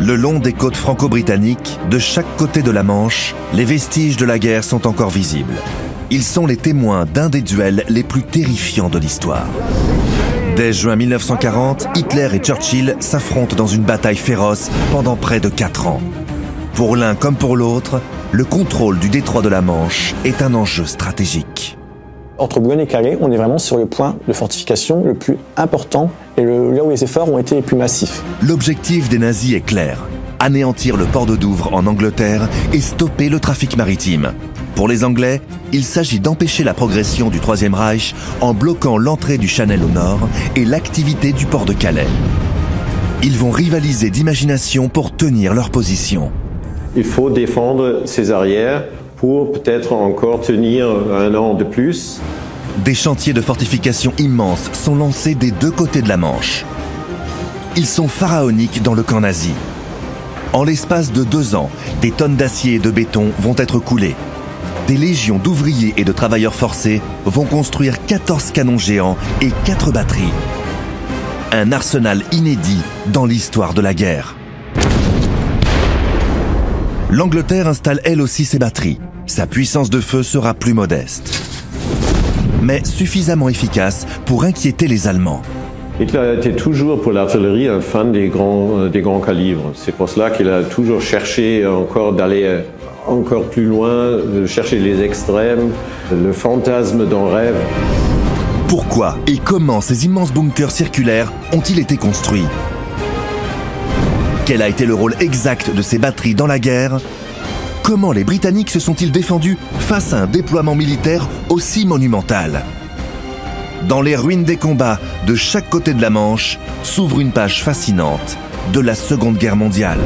Le long des côtes franco-britanniques, de chaque côté de la Manche, les vestiges de la guerre sont encore visibles. Ils sont les témoins d'un des duels les plus terrifiants de l'histoire. Dès juin 1940, Hitler et Churchill s'affrontent dans une bataille féroce pendant près de 4 ans. Pour l'un comme pour l'autre, le contrôle du détroit de la Manche est un enjeu stratégique. Entre Boulogne et Calais, on est vraiment sur le point de fortification le plus important et là où les efforts ont été les plus massifs. L'objectif des nazis est clair, anéantir le port de Douvres en Angleterre et stopper le trafic maritime. Pour les Anglais, il s'agit d'empêcher la progression du Troisième Reich en bloquant l'entrée du Channel au nord et l'activité du port de Calais. Ils vont rivaliser d'imagination pour tenir leur position. Il faut défendre ses arrières pour peut-être encore tenir 1 an de plus. Des chantiers de fortification immenses sont lancés des 2 côtés de la Manche. Ils sont pharaoniques dans le camp nazi. En l'espace de 2 ans, des tonnes d'acier et de béton vont être coulées. Des légions d'ouvriers et de travailleurs forcés vont construire 14 canons géants et 4 batteries. Un arsenal inédit dans l'histoire de la guerre. L'Angleterre installe elle aussi ses batteries. Sa puissance de feu sera plus modeste, mais suffisamment efficace pour inquiéter les Allemands. Hitler était toujours pour l'artillerie un fan des grands calibres. C'est pour cela qu'il a toujours cherché encore d'aller encore plus loin, de chercher les extrêmes, le fantasme d'un rêve. Pourquoi et comment ces immenses bunkers circulaires ont-ils été construits ? Quel a été le rôle exact de ces batteries dans la guerre ? Comment les Britanniques se sont-ils défendus face à un déploiement militaire aussi monumental ? Dans les ruines des combats de chaque côté de la Manche s'ouvre une page fascinante de la Seconde Guerre mondiale.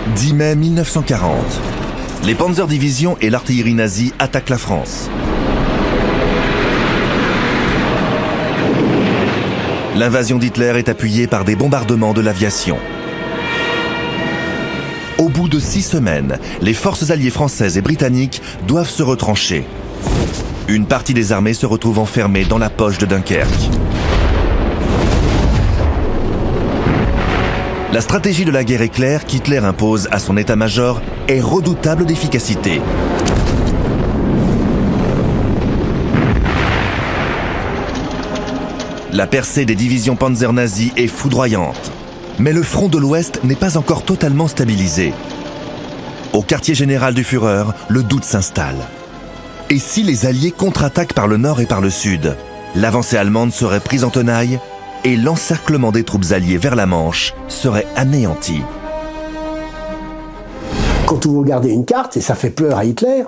« 10 mai 1940. Les Panzerdivisions et l'artillerie nazie attaquent la France. L'invasion d'Hitler est appuyée par des bombardements de l'aviation. Au bout de 6 semaines, les forces alliées françaises et britanniques doivent se retrancher. Une partie des armées se retrouve enfermée dans la poche de Dunkerque. La stratégie de la guerre éclair qu'Hitler impose à son état-major est redoutable d'efficacité. La percée des divisions panzer nazies est foudroyante. Mais le front de l'Ouest n'est pas encore totalement stabilisé. Au quartier général du Führer, le doute s'installe. Et si les Alliés contre-attaquent par le nord et par le sud, l'avancée allemande serait prise en tenaille et l'encerclement des troupes alliées vers la Manche serait anéanti. Quand vous regardez une carte, et ça fait peur à Hitler,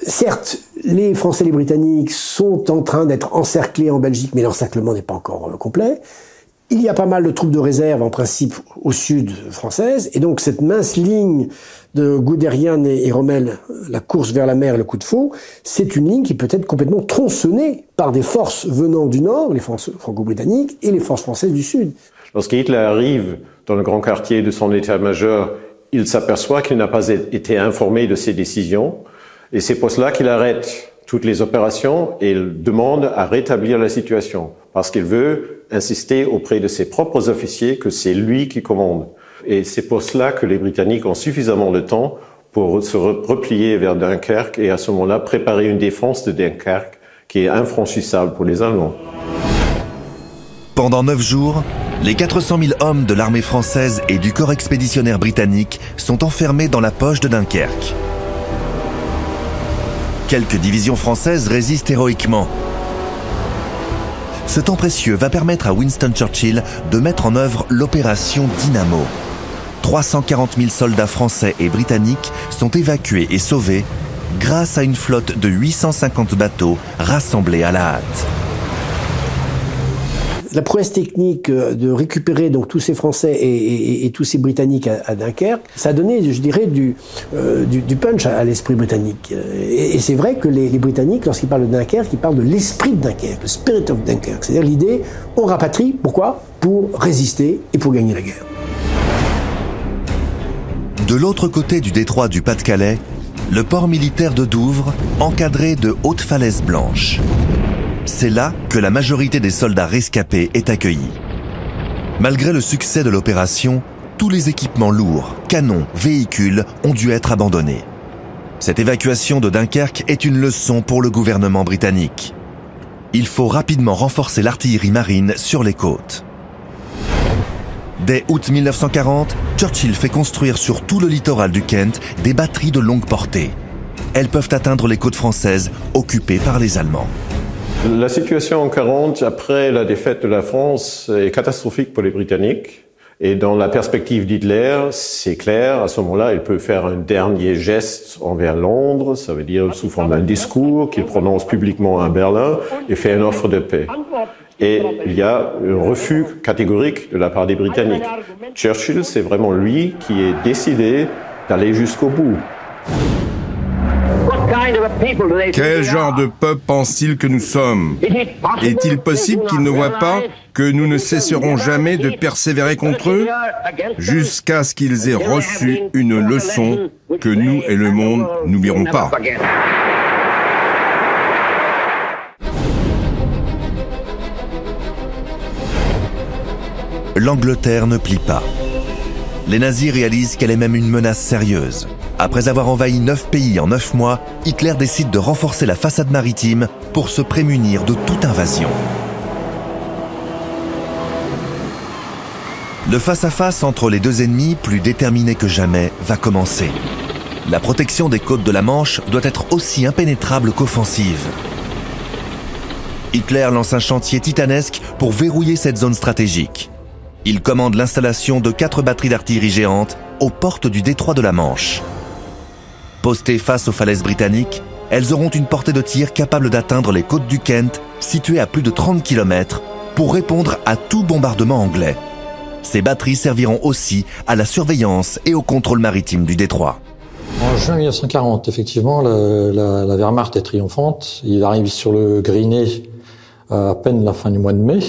certes, les Français et les Britanniques sont en train d'être encerclés en Belgique, mais l'encerclement n'est pas encore complet. Il y a pas mal de troupes de réserve, en principe, au sud française, et donc cette mince ligne de Guderian et Rommel, la course vers la mer et le coup de faux, c'est une ligne qui peut être complètement tronçonnée par des forces venant du nord, les forces franco-britanniques, et les forces françaises du sud. Lorsque Hitler arrive dans le grand quartier de son état-major, il s'aperçoit qu'il n'a pas été informé de ses décisions, et c'est pour cela qu'il arrête toutes les opérations et il demande à rétablir la situation, parce qu'il veut insister auprès de ses propres officiers que c'est lui qui commande. Et c'est pour cela que les Britanniques ont suffisamment de temps pour se replier vers Dunkerque et à ce moment-là préparer une défense de Dunkerque qui est infranchissable pour les Allemands. Pendant 9 jours, les 400 000 hommes de l'armée française et du corps expéditionnaire britannique sont enfermés dans la poche de Dunkerque. Quelques divisions françaises résistent héroïquement. Ce temps précieux va permettre à Winston Churchill de mettre en œuvre l'opération Dynamo. 340 000 soldats français et britanniques sont évacués et sauvés grâce à une flotte de 850 bateaux rassemblés à la hâte. La prouesse technique de récupérer donc tous ces Français et tous ces Britanniques à Dunkerque, ça a donné, je dirais, du punch à l'esprit britannique. Et c'est vrai que les Britanniques, lorsqu'ils parlent de Dunkerque, ils parlent de l'esprit de Dunkerque, le spirit of Dunkirk. C'est-à-dire l'idée, on rapatrie, pourquoi ? Pour résister et pour gagner la guerre. De l'autre côté du détroit du Pas-de-Calais, le port militaire de Douvres, encadré de hautes falaises blanches. C'est là que la majorité des soldats rescapés est accueillie. Malgré le succès de l'opération, tous les équipements lourds, canons, véhicules ont dû être abandonnés. Cette évacuation de Dunkerque est une leçon pour le gouvernement britannique. Il faut rapidement renforcer l'artillerie marine sur les côtes. Dès août 1940, Churchill fait construire sur tout le littoral du Kent des batteries de longue portée. Elles peuvent atteindre les côtes françaises occupées par les Allemands. La situation en 1940, après la défaite de la France, est catastrophique pour les Britanniques. Et dans la perspective d'Hitler, c'est clair, à ce moment-là, il peut faire un dernier geste envers Londres, ça veut dire sous forme d'un discours qu'il prononce publiquement à Berlin et fait une offre de paix. Et il y a un refus catégorique de la part des Britanniques. Churchill, c'est vraiment lui qui est décidé d'aller jusqu'au bout. Quel genre de peuple pense-t-il que nous sommes? Est-il possible qu'ils ne voient pas que nous ne cesserons jamais de persévérer contre eux jusqu'à ce qu'ils aient reçu une leçon que nous et le monde n'oublierons pas? L'Angleterre ne plie pas. Les nazis réalisent qu'elle est même une menace sérieuse. Après avoir envahi 9 pays en 9 mois, Hitler décide de renforcer la façade maritime pour se prémunir de toute invasion. Le face-à-face entre les deux ennemis, plus déterminés que jamais, va commencer. La protection des côtes de la Manche doit être aussi impénétrable qu'offensive. Hitler lance un chantier titanesque pour verrouiller cette zone stratégique. Il commande l'installation de 4 batteries d'artillerie géantes aux portes du détroit de la Manche. Postées face aux falaises britanniques, elles auront une portée de tir capable d'atteindre les côtes du Kent, situées à plus de 30 km, pour répondre à tout bombardement anglais. Ces batteries serviront aussi à la surveillance et au contrôle maritime du détroit. En juin 1940, effectivement, la Wehrmacht est triomphante. Il arrive sur le Griné à peine la fin du mois de mai.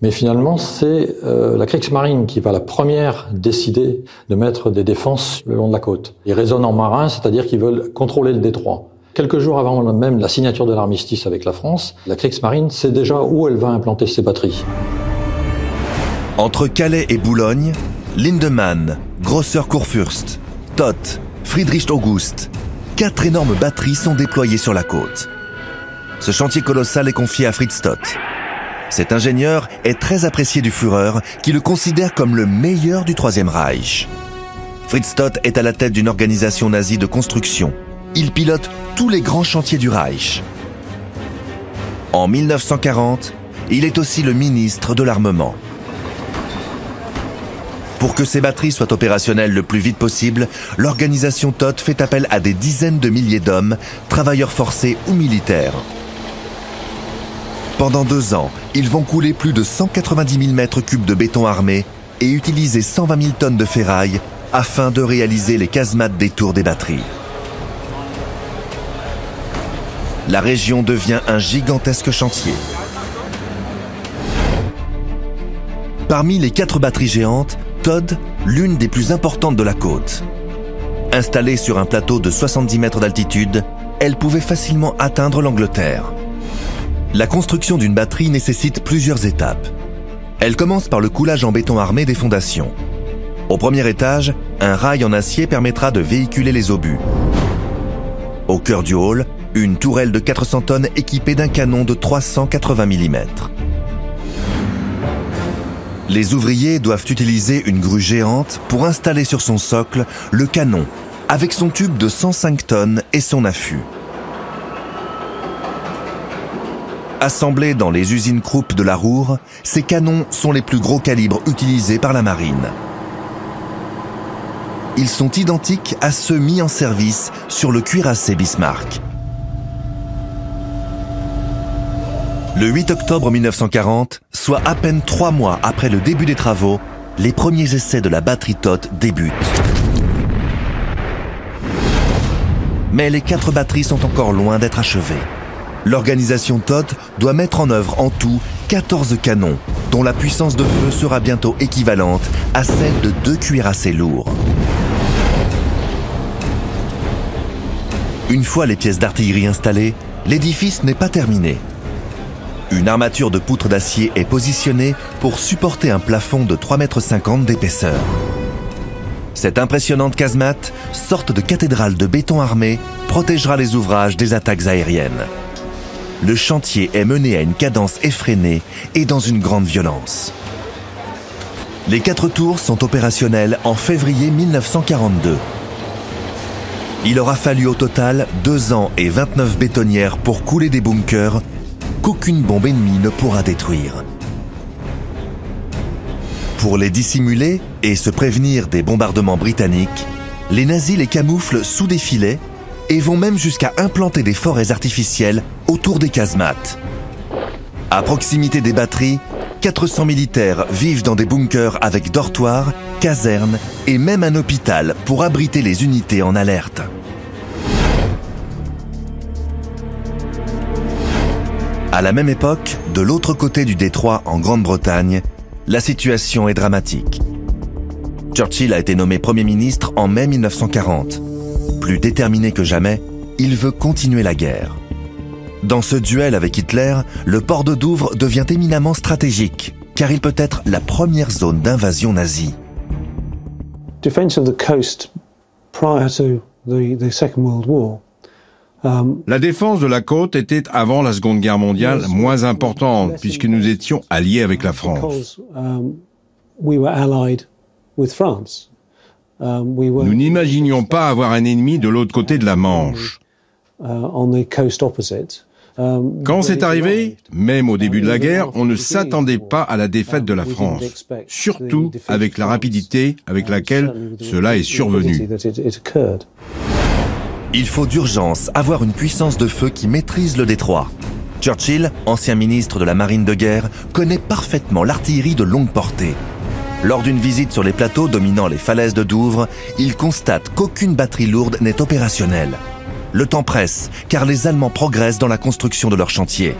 Mais finalement, c'est la Kriegsmarine qui va la première décider de mettre des défenses le long de la côte. Ils raisonnent en marin, c'est-à-dire qu'ils veulent contrôler le détroit. Quelques jours avant même la signature de l'armistice avec la France, la Kriegsmarine sait déjà où elle va implanter ses batteries. Entre Calais et Boulogne, Lindemann, Grosser-Kurfürst, Todt, Friedrich August, 4 énormes batteries sont déployées sur la côte. Ce chantier colossal est confié à Fritz Todt. Cet ingénieur est très apprécié du Führer, qui le considère comme le meilleur du Troisième Reich. Fritz Todt est à la tête d'une organisation nazie de construction. Il pilote tous les grands chantiers du Reich. En 1940, il est aussi le ministre de l'Armement. Pour que ces batteries soient opérationnelles le plus vite possible, l'organisation Todt fait appel à des dizaines de milliers d'hommes, travailleurs forcés ou militaires. Pendant 2 ans, ils vont couler plus de 190 000 mètres cubes de béton armé et utiliser 120 000 tonnes de ferraille afin de réaliser les casemates des tours des batteries. La région devient un gigantesque chantier. Parmi les 4 batteries géantes, Todt, l'une des plus importantes de la côte. Installée sur un plateau de 70 mètres d'altitude, elle pouvait facilement atteindre l'Angleterre. La construction d'une batterie nécessite plusieurs étapes. Elle commence par le coulage en béton armé des fondations. Au premier étage, un rail en acier permettra de véhiculer les obus. Au cœur du hall, une tourelle de 400 tonnes équipée d'un canon de 380 mm. Les ouvriers doivent utiliser une grue géante pour installer sur son socle le canon, avec son tube de 105 tonnes et son affût. Assemblés dans les usines Krupp de la Ruhr, ces canons sont les plus gros calibres utilisés par la marine. Ils sont identiques à ceux mis en service sur le cuirassé Bismarck. Le 8 octobre 1940, soit à peine 3 mois après le début des travaux, les premiers essais de la batterie Todt débutent. Mais les 4 batteries sont encore loin d'être achevées. L'organisation Todt doit mettre en œuvre en tout 14 canons, dont la puissance de feu sera bientôt équivalente à celle de 2 cuirassés lourds. Une fois les pièces d'artillerie installées, l'édifice n'est pas terminé. Une armature de poutres d'acier est positionnée pour supporter un plafond de 3,50 m d'épaisseur. Cette impressionnante casemate, sorte de cathédrale de béton armé, protégera les ouvrages des attaques aériennes. Le chantier est mené à une cadence effrénée et dans une grande violence. Les 4 tours sont opérationnelles en février 1942. Il aura fallu au total 2 ans et 29 bétonnières pour couler des bunkers qu'aucune bombe ennemie ne pourra détruire. Pour les dissimuler et se prévenir des bombardements britanniques, les nazis les camouflent sous des filets et vont même jusqu'à implanter des forêts artificielles autour des casemates. À proximité des batteries, 400 militaires vivent dans des bunkers avec dortoirs, casernes et même un hôpital pour abriter les unités en alerte. À la même époque, de l'autre côté du détroit en Grande-Bretagne, la situation est dramatique. Churchill a été nommé Premier ministre en mai 1940. Plus déterminé que jamais, il veut continuer la guerre. Dans ce duel avec Hitler, le port de Douvres devient éminemment stratégique, car il peut être la première zone d'invasion nazie. Defense of the coast prior to the Second World War. La défense de la côte était, avant la Seconde Guerre mondiale, moins importante, puisque nous étions alliés avec la France. Nous n'imaginions pas avoir un ennemi de l'autre côté de la Manche. Quand c'est arrivé, même au début de la guerre, on ne s'attendait pas à la défaite de la France, surtout avec la rapidité avec laquelle cela est survenu. Il faut d'urgence avoir une puissance de feu qui maîtrise le détroit. Churchill, ancien ministre de la Marine de guerre, connaît parfaitement l'artillerie de longue portée. Lors d'une visite sur les plateaux dominant les falaises de Douvres, il constate qu'aucune batterie lourde n'est opérationnelle. Le temps presse, car les Allemands progressent dans la construction de leur chantier.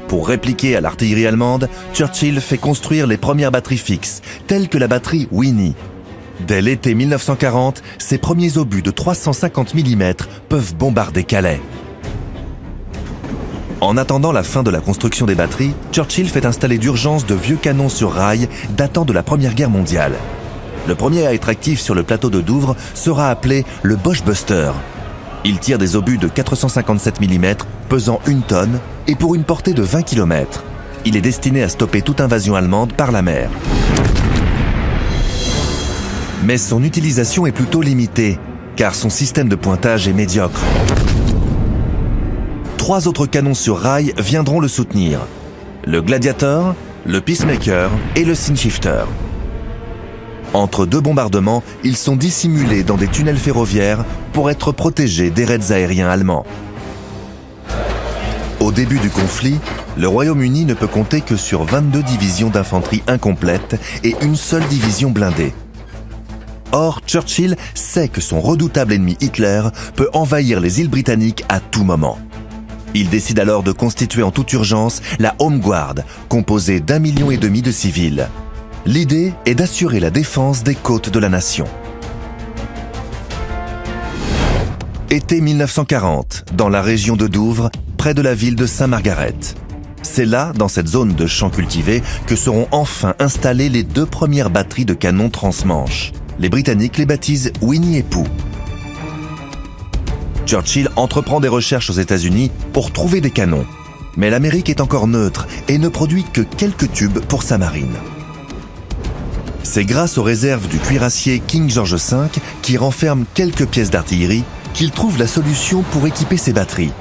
Pour répliquer à l'artillerie allemande, Churchill fait construire les premières batteries fixes, telles que la batterie Winnie. Dès l'été 1940, ces premiers obus de 350 mm peuvent bombarder Calais. En attendant la fin de la construction des batteries, Churchill fait installer d'urgence de vieux canons sur rail datant de la Première Guerre mondiale. Le premier à être actif sur le plateau de Douvres sera appelé le Boschbuster. Il tire des obus de 457 mm pesant 1 tonne et pour une portée de 20 km. Il est destiné à stopper toute invasion allemande par la mer. Mais son utilisation est plutôt limitée, car son système de pointage est médiocre. 3 autres canons sur rail viendront le soutenir. Le Gladiator, le Peacemaker et le Sinshifter. Entre 2 bombardements, ils sont dissimulés dans des tunnels ferroviaires pour être protégés des raids aériens allemands. Au début du conflit, le Royaume-Uni ne peut compter que sur 22 divisions d'infanterie incomplètes et une seule division blindée. Or, Churchill sait que son redoutable ennemi Hitler peut envahir les îles britanniques à tout moment. Il décide alors de constituer en toute urgence la Home Guard, composée d'1,5 million de civils. L'idée est d'assurer la défense des côtes de la nation. Été 1940, dans la région de Douvres, près de la ville de Saint-Margaret. C'est là, dans cette zone de champs cultivés, que seront enfin installées les 2 premières batteries de canons transmanche. Les Britanniques les baptisent Winnie et Pooh. Churchill entreprend des recherches aux États-Unis pour trouver des canons. Mais l'Amérique est encore neutre et ne produit que quelques tubes pour sa marine. C'est grâce aux réserves du cuirassier King George V, qui renferme quelques pièces d'artillerie, qu'il trouve la solution pour équiper ses batteries.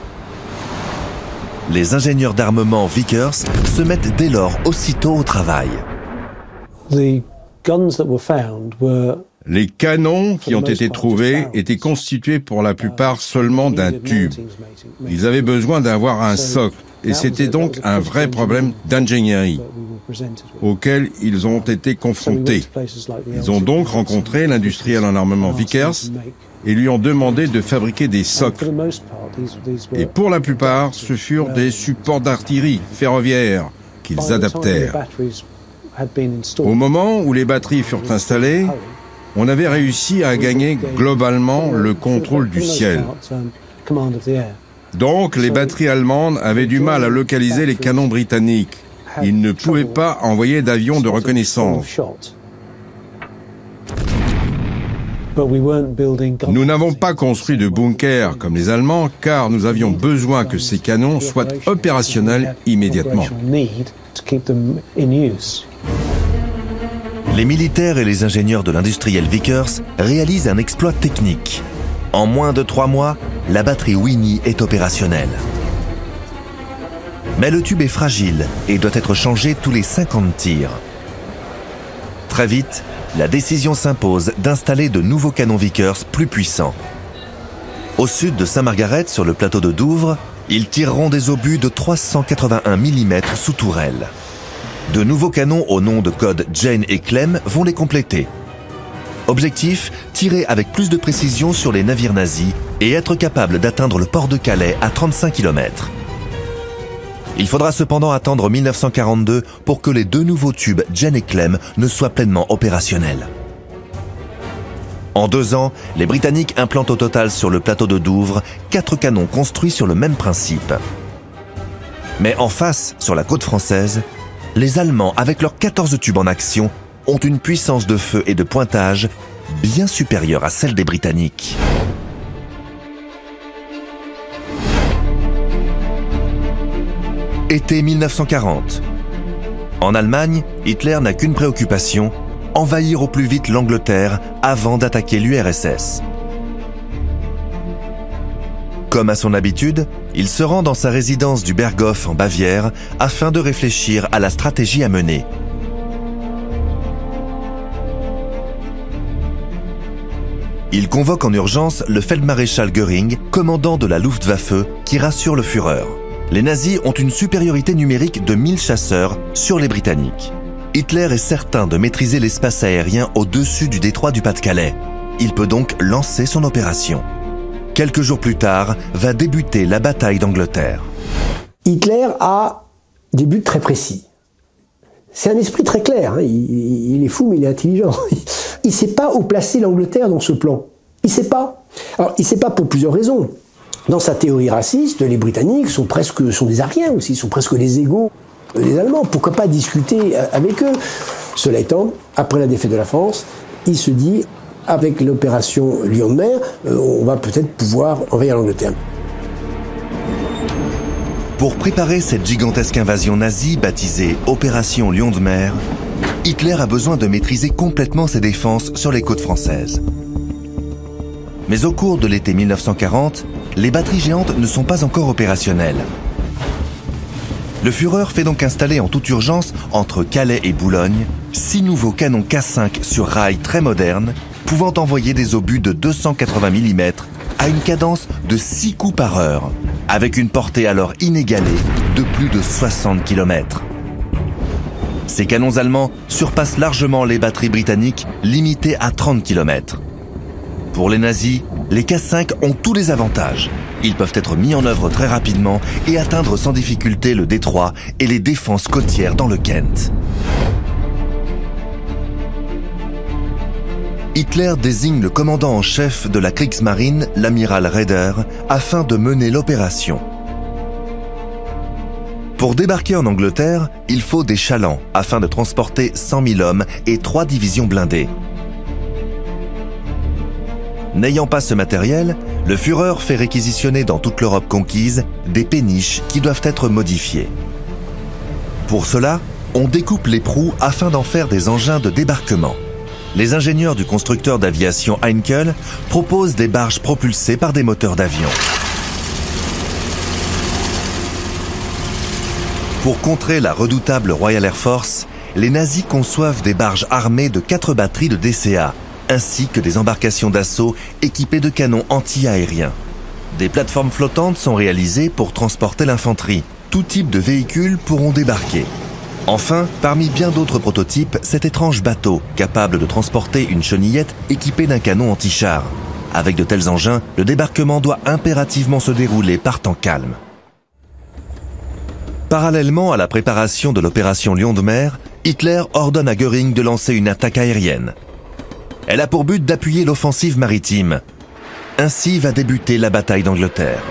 Les ingénieurs d'armement Vickers se mettent dès lors aussitôt au travail. Les canons qui ont été trouvés étaient constitués pour la plupart seulement d'un tube. Ils avaient besoin d'avoir un socle, et c'était donc un vrai problème d'ingénierie auquel ils ont été confrontés. Ils ont donc rencontré l'industriel en armement Vickers et lui ont demandé de fabriquer des socles. Et pour la plupart, ce furent des supports d'artillerie ferroviaire qu'ils adaptèrent. Au moment où les batteries furent installées, on avait réussi à gagner globalement le contrôle du ciel. command of the air. Donc les batteries allemandes avaient du mal à localiser les canons britanniques. Ils ne pouvaient pas envoyer d'avions de reconnaissance. Nous n'avons pas construit de bunkers comme les Allemands car nous avions besoin que ces canons soient opérationnels immédiatement. Les militaires et les ingénieurs de l'industriel Vickers réalisent un exploit technique. En moins de 3 mois, la batterie Winnie est opérationnelle. Mais le tube est fragile et doit être changé tous les 50 tirs. Très vite, la décision s'impose d'installer de nouveaux canons Vickers plus puissants. Au sud de Saint-Margaret, sur le plateau de Douvres, ils tireront des obus de 381 mm sous tourelle. De nouveaux canons au nom de code Jane et Clem vont les compléter. Objectif, tirer avec plus de précision sur les navires nazis et être capable d'atteindre le port de Calais à 35 km. Il faudra cependant attendre 1942 pour que les 2 nouveaux tubes Jane et Clem ne soient pleinement opérationnels. En 2 ans, les Britanniques implantent au total sur le plateau de Douvres 4 canons construits sur le même principe. Mais en face, sur la côte française, les Allemands, avec leurs 14 tubes en action, ont une puissance de feu et de pointage bien supérieure à celle des Britanniques. Été 1940. En Allemagne, Hitler n'a qu'une préoccupation, envahir au plus vite l'Angleterre avant d'attaquer l'URSS. Comme à son habitude, il se rend dans sa résidence du Berghof en Bavière afin de réfléchir à la stratégie à mener. Il convoque en urgence le Feldmaréchal Göring, commandant de la Luftwaffe, qui rassure le Führer. Les nazis ont une supériorité numérique de 1000 chasseurs sur les Britanniques. Hitler est certain de maîtriser l'espace aérien au-dessus du détroit du Pas-de-Calais. Il peut donc lancer son opération. Quelques jours plus tard, va débuter la bataille d'Angleterre. Hitler a des buts très précis. C'est un esprit très clair, hein. Il est fou mais il est intelligent. Il ne sait pas où placer l'Angleterre dans ce plan. Il ne sait pas. Alors, il ne sait pas pour plusieurs raisons. Dans sa théorie raciste, les Britanniques sont des Ariens aussi, sont presque les égaux des Allemands. Pourquoi pas discuter avec eux? Cela étant, après la défaite de la France, il se dit, avec l'opération Lion de mer, on va peut-être pouvoir envahir l'Angleterre. Pour préparer cette gigantesque invasion nazie baptisée Opération Lion de mer, Hitler a besoin de maîtriser complètement ses défenses sur les côtes françaises. Mais au cours de l'été 1940, les batteries géantes ne sont pas encore opérationnelles. Le Führer fait donc installer en toute urgence, entre Calais et Boulogne, 6 nouveaux canons K5 sur rail très modernes, pouvant envoyer des obus de 280 mm à une cadence de 6 coups par heure, avec une portée alors inégalée de plus de 60 km. Ces canons allemands surpassent largement les batteries britanniques limitées à 30 km. Pour les nazis, les K5 ont tous les avantages. Ils peuvent être mis en œuvre très rapidement et atteindre sans difficulté le détroit et les défenses côtières dans le Kent. Hitler désigne le commandant en chef de la Kriegsmarine, l'amiral Raeder, afin de mener l'opération. Pour débarquer en Angleterre, il faut des chalands afin de transporter 100 000 hommes et 3 divisions blindées. N'ayant pas ce matériel, le Führer fait réquisitionner dans toute l'Europe conquise des péniches qui doivent être modifiées. Pour cela, on découpe les proues afin d'en faire des engins de débarquement. Les ingénieurs du constructeur d'aviation Heinkel proposent des barges propulsées par des moteurs d'avion. Pour contrer la redoutable Royal Air Force, les nazis conçoivent des barges armées de 4 batteries de DCA, ainsi que des embarcations d'assaut équipées de canons anti-aériens. Des plateformes flottantes sont réalisées pour transporter l'infanterie. Tout type de véhicules pourront débarquer. Enfin, parmi bien d'autres prototypes, cet étrange bateau, capable de transporter une chenillette équipée d'un canon anti-char. Avec de tels engins, le débarquement doit impérativement se dérouler par temps calme. Parallèlement à la préparation de l'opération Lion de mer, Hitler ordonne à Göring de lancer une attaque aérienne. Elle a pour but d'appuyer l'offensive maritime. Ainsi va débuter la bataille d'Angleterre.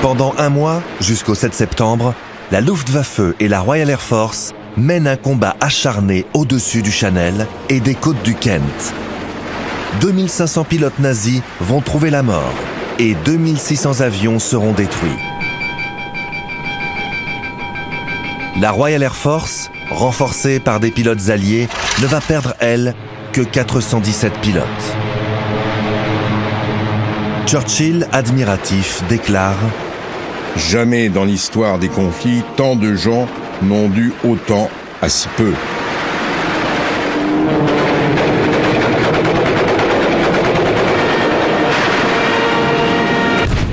Pendant un mois, jusqu'au 7 septembre, la Luftwaffe et la Royal Air Force mènent un combat acharné au-dessus du Channel et des côtes du Kent. 2500 pilotes nazis vont trouver la mort et 2600 avions seront détruits. La Royal Air Force, renforcée par des pilotes alliés, ne va perdre, elle, que 417 pilotes. Churchill, admiratif, déclare « Jamais dans l'histoire des conflits, tant de gens n'ont dû autant à si peu. »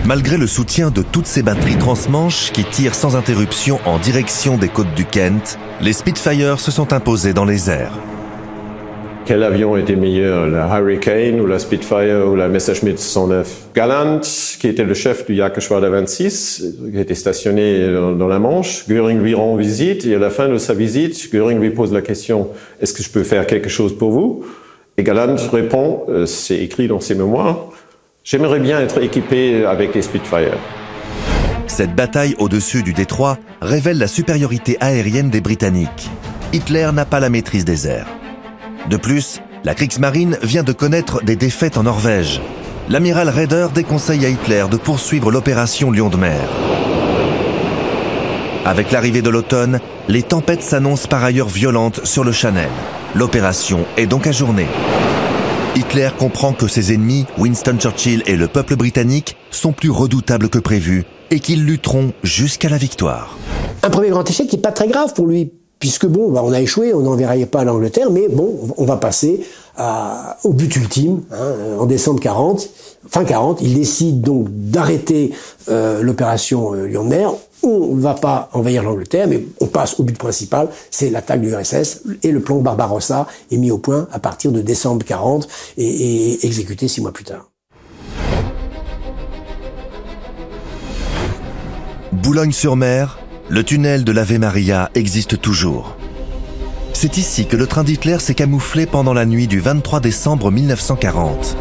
Malgré le soutien de toutes ces batteries transmanches qui tirent sans interruption en direction des côtes du Kent, les Spitfire se sont imposés dans les airs. Quel avion était meilleur, la Hurricane ou la Spitfire ou la Messerschmitt 109? Galland, qui était le chef du Jagdgeschwader 26, qui était stationné dans la Manche, Göring lui rend visite et à la fin de sa visite, Göring lui pose la question « Est-ce que je peux faire quelque chose pour vous ?» Et Galland répond, c'est écrit dans ses mémoires, « J'aimerais bien être équipé avec les Spitfire. » Cette bataille au-dessus du détroit révèle la supériorité aérienne des Britanniques. Hitler n'a pas la maîtrise des airs. De plus, la Kriegsmarine vient de connaître des défaites en Norvège. L'amiral Raeder déconseille à Hitler de poursuivre l'opération Lion de mer. Avec l'arrivée de l'automne, les tempêtes s'annoncent par ailleurs violentes sur le Channel. L'opération est donc ajournée. Hitler comprend que ses ennemis, Winston Churchill et le peuple britannique, sont plus redoutables que prévu et qu'ils lutteront jusqu'à la victoire. Un premier grand échec qui n'est pas très grave pour lui, puisque bon, on a échoué, on n'enverrait pas l'Angleterre, mais bon, on va passer au but ultime, en décembre 40. Fin 40, il décide donc d'arrêter l'opération Lion de mer. On ne va pas envahir l'Angleterre, mais on passe au but principal, c'est l'attaque du URSS, et le plan Barbarossa est mis au point à partir de décembre 40 et exécuté 6 mois plus tard. Boulogne-sur-Mer, le tunnel de l'Ave Maria existe toujours. C'est ici que le train d'Hitler s'est camouflé pendant la nuit du 23 décembre 1940.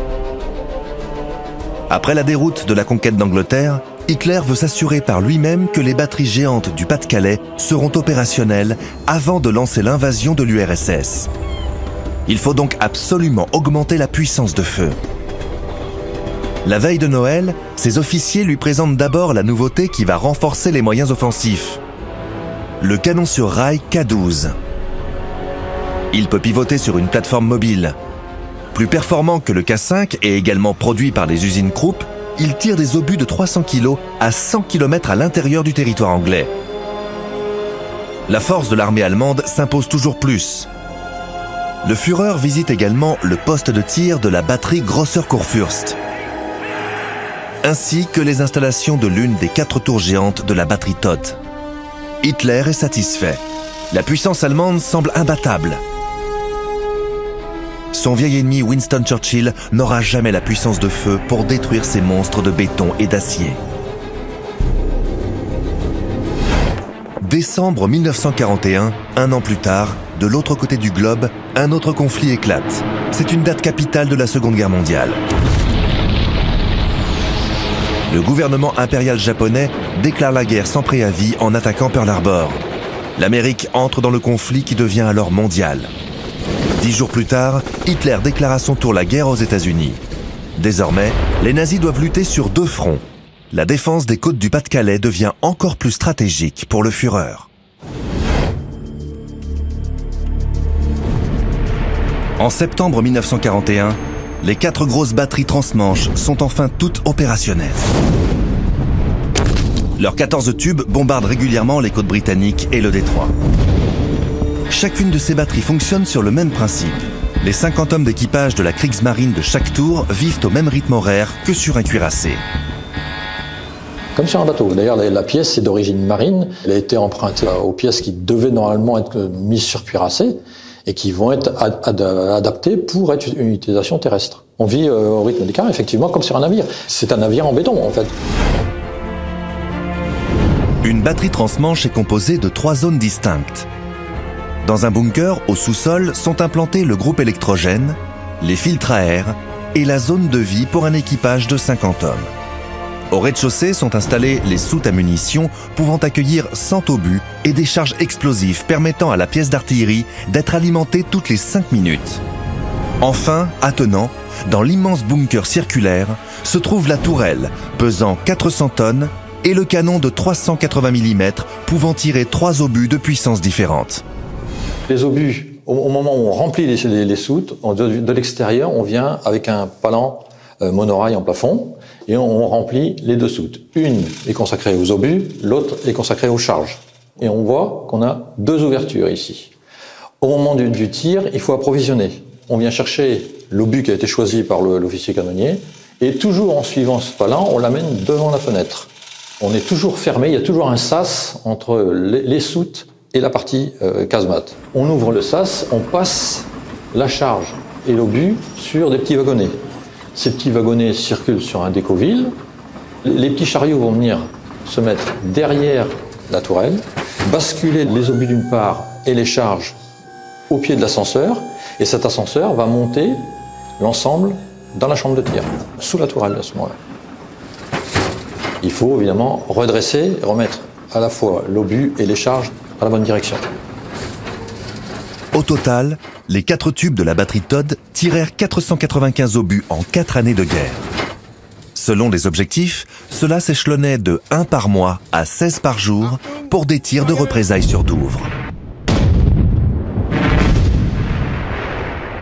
Après la déroute de la conquête d'Angleterre, Hitler veut s'assurer par lui-même que les batteries géantes du Pas-de-Calais seront opérationnelles avant de lancer l'invasion de l'URSS. Il faut donc absolument augmenter la puissance de feu. La veille de Noël, ses officiers lui présentent d'abord la nouveauté qui va renforcer les moyens offensifs. Le canon sur rail K12. Il peut pivoter sur une plateforme mobile. Plus performant que le K5 et également produit par les usines Krupp, il tire des obus de 300 kg à 100 km à l'intérieur du territoire anglais. La force de l'armée allemande s'impose toujours plus. Le Führer visite également le poste de tir de la batterie Grosser-Kurfürst, ainsi que les installations de l'une des 4 tours géantes de la batterie Todt. Hitler est satisfait. La puissance allemande semble imbattable. Son vieil ennemi Winston Churchill n'aura jamais la puissance de feu pour détruire ces monstres de béton et d'acier. Décembre 1941, un an plus tard, de l'autre côté du globe, un autre conflit éclate. C'est une date capitale de la Seconde Guerre mondiale. Le gouvernement impérial japonais déclare la guerre sans préavis en attaquant Pearl Harbor. L'Amérique entre dans le conflit qui devient alors mondial. 10 jours plus tard, Hitler déclare à son tour la guerre aux États-Unis. Désormais, les nazis doivent lutter sur 2 fronts. La défense des côtes du Pas-de-Calais devient encore plus stratégique pour le Führer. En septembre 1941, les 4 grosses batteries transmanches sont enfin toutes opérationnelles. Leurs 14 tubes bombardent régulièrement les côtes britanniques et le détroit. Chacune de ces batteries fonctionne sur le même principe. Les 50 hommes d'équipage de la Kriegsmarine de chaque tour vivent au même rythme horaire que sur un cuirassé. Comme sur un bateau. D'ailleurs, la pièce est d'origine marine. Elle a été empruntée aux pièces qui devaient normalement être mises sur cuirassé et qui vont être adaptées pour être une utilisation terrestre. On vit au rythme des carrés, effectivement, comme sur un navire. C'est un navire en béton, en fait. Une batterie transmanche est composée de 3 zones distinctes. Dans un bunker, au sous-sol, sont implantés le groupe électrogène, les filtres à air et la zone de vie pour un équipage de 50 hommes. Au rez-de-chaussée sont installées les soutes à munitions pouvant accueillir 100 obus et des charges explosives permettant à la pièce d'artillerie d'être alimentée toutes les 5 minutes. Enfin, attenant, dans l'immense bunker circulaire, se trouve la tourelle, pesant 400 tonnes, et le canon de 380 mm pouvant tirer 3 obus de puissances différentes. Les obus, au moment où on remplit les soutes, de l'extérieur, on vient avec un palan monorail en plafond et on remplit les 2 soutes. Une est consacrée aux obus, l'autre est consacrée aux charges. Et on voit qu'on a 2 ouvertures ici. Au moment du tir, il faut approvisionner. On vient chercher l'obus qui a été choisi par l'officier canonnier et toujours en suivant ce palan, on l'amène devant la fenêtre. On est toujours fermé, il y a toujours un sas entre les soutes et la partie casemate. On ouvre le sas, on passe la charge et l'obus sur des petits wagonnets. Ces petits wagonnets circulent sur un décoville. Les petits chariots vont venir se mettre derrière la tourelle, basculer les obus d'une part et les charges au pied de l'ascenseur. Et cet ascenseur va monter l'ensemble dans la chambre de tir, sous la tourelle à ce moment-là. Il faut évidemment redresser et remettre à la fois l'obus et les charges à la bonne direction. Au total, les 4 tubes de la batterie Todd tirèrent 495 obus en 4 années de guerre. Selon les objectifs, cela s'échelonnait de 1 par mois à 16 par jour pour des tirs de représailles sur Douvres.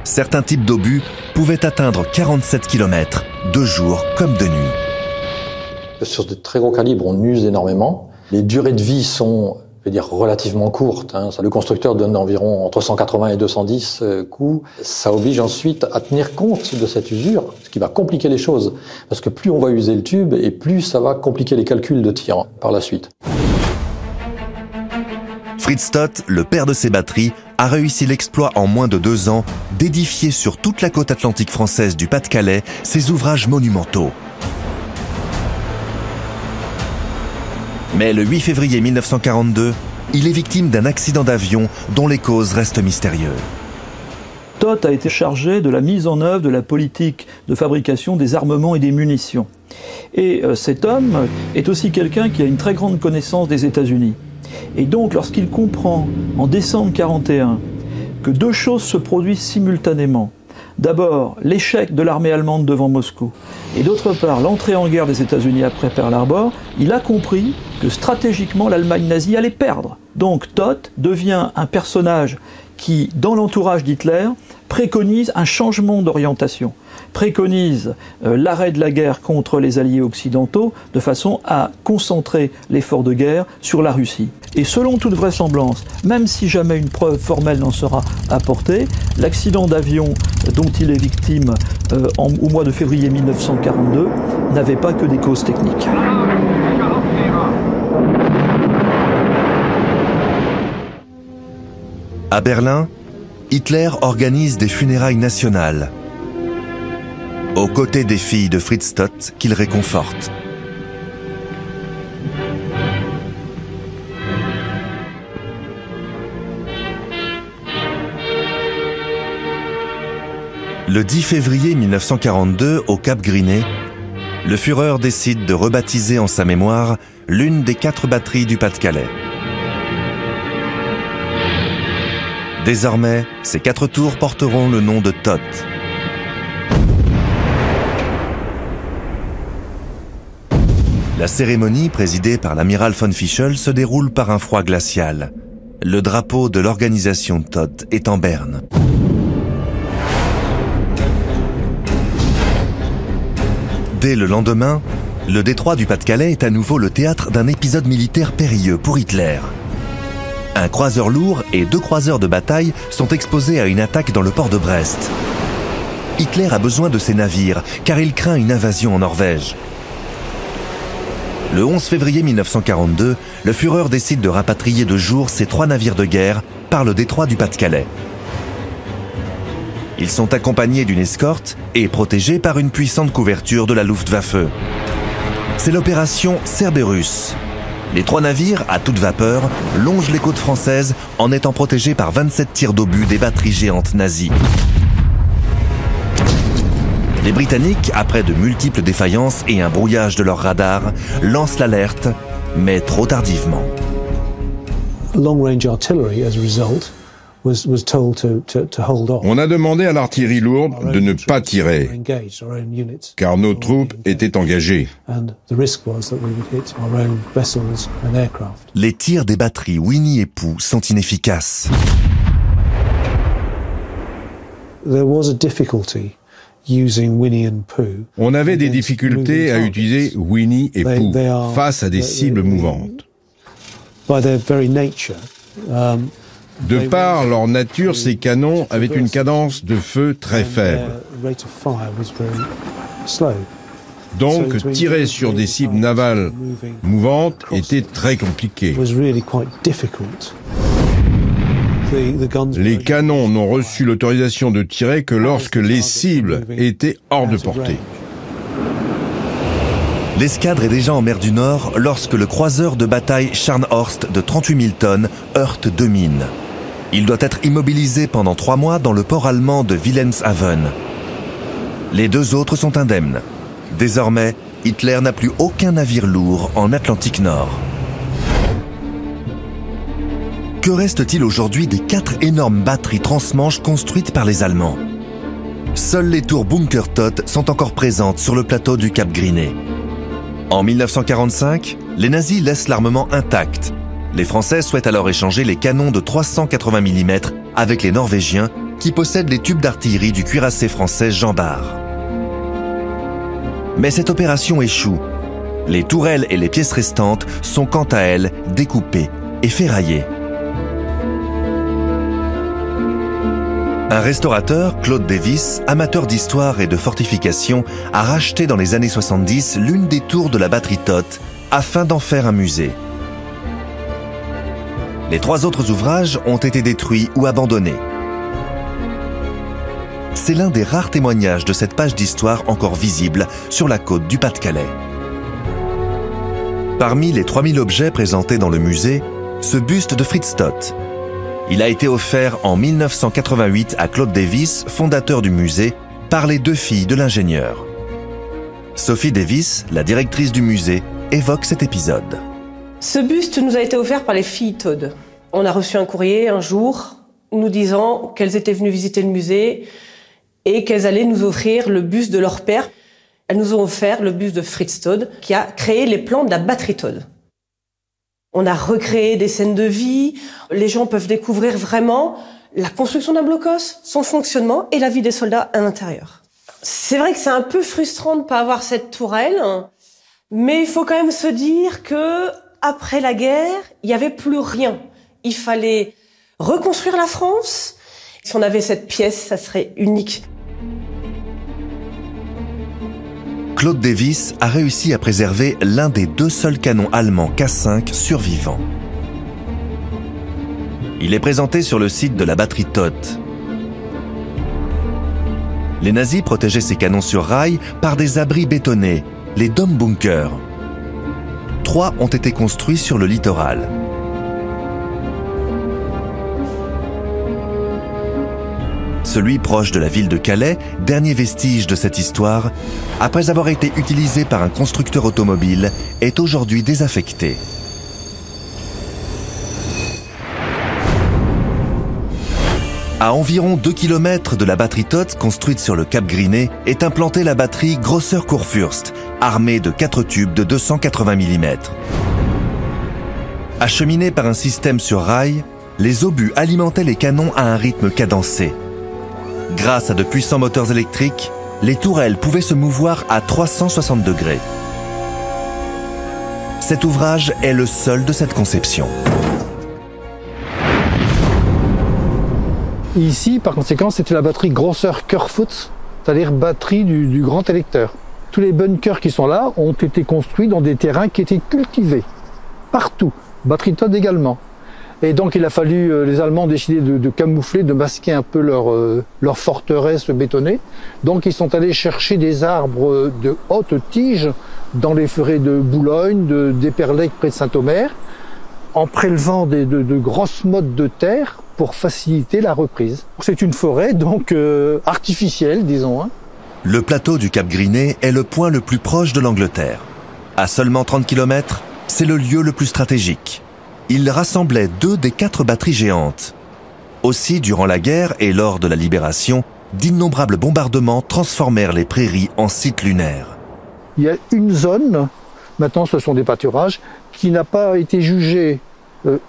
Certains types d'obus pouvaient atteindre 47 km, de jour comme de nuit. Sur de très gros calibres, on use énormément. Les durées de vie sont, relativement courtes. Le constructeur donne environ entre 180 et 210 coups. Ça oblige ensuite à tenir compte de cette usure, ce qui va compliquer les choses. Parce que plus on va user le tube, et plus ça va compliquer les calculs de tir par la suite. Fritz Todt, le père de ces batteries, a réussi l'exploit en moins de 2 ans d'édifier sur toute la côte atlantique française du Pas-de-Calais ses ouvrages monumentaux. Mais le 8 février 1942, il est victime d'un accident d'avion dont les causes restent mystérieuses. Todt a été chargé de la mise en œuvre de la politique de fabrication des armements et des munitions. Et cet homme est aussi quelqu'un qui a une très grande connaissance des États-Unis. Et donc, lorsqu'il comprend, en décembre 1941, que 2 choses se produisent simultanément, d'abord l'échec de l'armée allemande devant Moscou, et d'autre part l'entrée en guerre des États-Unis après Pearl Harbor, il a compris que stratégiquement l'Allemagne nazie allait perdre. Donc Todt devient un personnage qui, dans l'entourage d'Hitler, préconise un changement d'orientation, préconise l'arrêt de la guerre contre les alliés occidentaux de façon à concentrer l'effort de guerre sur la Russie. Et selon toute vraisemblance, même si jamais une preuve formelle n'en sera apportée, l'accident d'avion dont il est victime au mois de février 1942 n'avait pas que des causes techniques. À Berlin, Hitler organise des funérailles nationales, aux côtés des filles de Fritz Todt qu'il réconforte. Le 10 février 1942, au Cap Grinet, le Führer décide de rebaptiser en sa mémoire l'une des 4 batteries du Pas-de-Calais. Désormais, ces 4 tours porteront le nom de Todt. La cérémonie, présidée par l'amiral von Fischl, se déroule par un froid glacial. Le drapeau de l'organisation Todt est en berne. Dès le lendemain, le détroit du Pas-de-Calais est à nouveau le théâtre d'un épisode militaire périlleux pour Hitler. Un croiseur lourd et 2 croiseurs de bataille sont exposés à une attaque dans le port de Brest. Hitler a besoin de ces navires car il craint une invasion en Norvège. Le 11 février 1942, le Führer décide de rapatrier de jour ces 3 navires de guerre par le détroit du Pas-de-Calais. Ils sont accompagnés d'une escorte et protégés par une puissante couverture de la Luftwaffe. C'est l'opération Cerberus. Les 3 navires, à toute vapeur, longent les côtes françaises en étant protégés par 27 tirs d'obus des batteries géantes nazies. Les Britanniques, après de multiples défaillances et un brouillage de leur radar, lancent l'alerte, mais trop tardivement. Long-range artillery, as a result, was told to hold off. On a demandé à l'artillerie lourde de ne pas tirer, car nos troupes étaient engagées. Les tirs des batteries Winnie et Pooh sont inefficaces. On avait des difficultés à utiliser Winnie et Pooh face à des cibles mouvantes. De par leur nature, ces canons avaient une cadence de feu très faible. Donc, tirer sur des cibles navales mouvantes était très compliqué. Les canons n'ont reçu l'autorisation de tirer que lorsque les cibles étaient hors de portée. L'escadre est déjà en mer du Nord lorsque le croiseur de bataille Scharnhorst de 38 000 tonnes heurte 2 mines. Il doit être immobilisé pendant 3 mois dans le port allemand de Wilhelmshaven. Les 2 autres sont indemnes. Désormais, Hitler n'a plus aucun navire lourd en Atlantique Nord. Que reste-t-il aujourd'hui des 4 énormes batteries transmanches construites par les Allemands? Seules les tours Bunker Tott sont encore présentes sur le plateau du Cap Griné. En 1945, les nazis laissent l'armement intact. Les Français souhaitent alors échanger les canons de 380 mm avec les Norvégiens qui possèdent les tubes d'artillerie du cuirassé français Jean Bart. Mais cette opération échoue. Les tourelles et les pièces restantes sont quant à elles découpées et ferraillées. Un restaurateur, Claude Davis, amateur d'histoire et de fortification, a racheté dans les années 70 l'une des tours de la batterie Tott afin d'en faire un musée. Les 3 autres ouvrages ont été détruits ou abandonnés. C'est l'un des rares témoignages de cette page d'histoire encore visible sur la côte du Pas-de-Calais. Parmi les 3000 objets présentés dans le musée, ce buste de Fritz Tott. Il a été offert en 1988 à Claude Davis, fondateur du musée, par les 2 filles de l'ingénieur. Sophie Davis, la directrice du musée, évoque cet épisode. Ce buste nous a été offert par les filles Todd. On a reçu un courrier un jour nous disant qu'elles étaient venues visiter le musée et qu'elles allaient nous offrir le buste de leur père. Elles nous ont offert le buste de Fritz Todd qui a créé les plans de la batterie Todd. On a recréé des scènes de vie, les gens peuvent découvrir vraiment la construction d'un blocos, son fonctionnement et la vie des soldats à l'intérieur. C'est vrai que c'est un peu frustrant de ne pas avoir cette tourelle, mais il faut quand même se dire que après la guerre, il n'y avait plus rien. Il fallait reconstruire la France. Si on avait cette pièce, ça serait unique. Claude Davis a réussi à préserver l'un des 2 seuls canons allemands K5 survivants. Il est présenté sur le site de la batterie Tott. Les nazis protégeaient ces canons sur rail par des abris bétonnés, les Dombunkers. 3 ont été construits sur le littoral. Celui proche de la ville de Calais, dernier vestige de cette histoire, après avoir été utilisé par un constructeur automobile, est aujourd'hui désaffecté. À environ 2 km de la batterie Tott, construite sur le Cap Griné, est implantée la batterie Grosser Kurfürst, armée de 4 tubes de 280 mm. Acheminés par un système sur rail, les obus alimentaient les canons à un rythme cadencé. Grâce à de puissants moteurs électriques, les tourelles pouvaient se mouvoir à 360 degrés. Cet ouvrage est le seul de cette conception. Ici, par conséquent, c'était la batterie Grosser Kurfürst, c'est-à-dire batterie du grand électeur. Tous les bunkers qui sont là ont été construits dans des terrains qui étaient cultivés, partout. Batterie Tott également. Et donc il a fallu, les Allemands ont décidé de camoufler, de masquer un peu leur forteresse bétonnée. Donc ils sont allés chercher des arbres de haute tige dans les forêts de Boulogne, d'Éperlec près de Saint-Omer, en prélevant de grosses mottes de terre pour faciliter la reprise. C'est une forêt donc artificielle, disons. Le plateau du Cap Griné est le point le plus proche de l'Angleterre. À seulement 30 km, c'est le lieu le plus stratégique. Il rassemblait 2 des 4 batteries géantes. Aussi, durant la guerre et lors de la libération, d'innombrables bombardements transformèrent les prairies en sites lunaires. Il y a une zone, maintenant ce sont des pâturages, qui n'a pas été jugée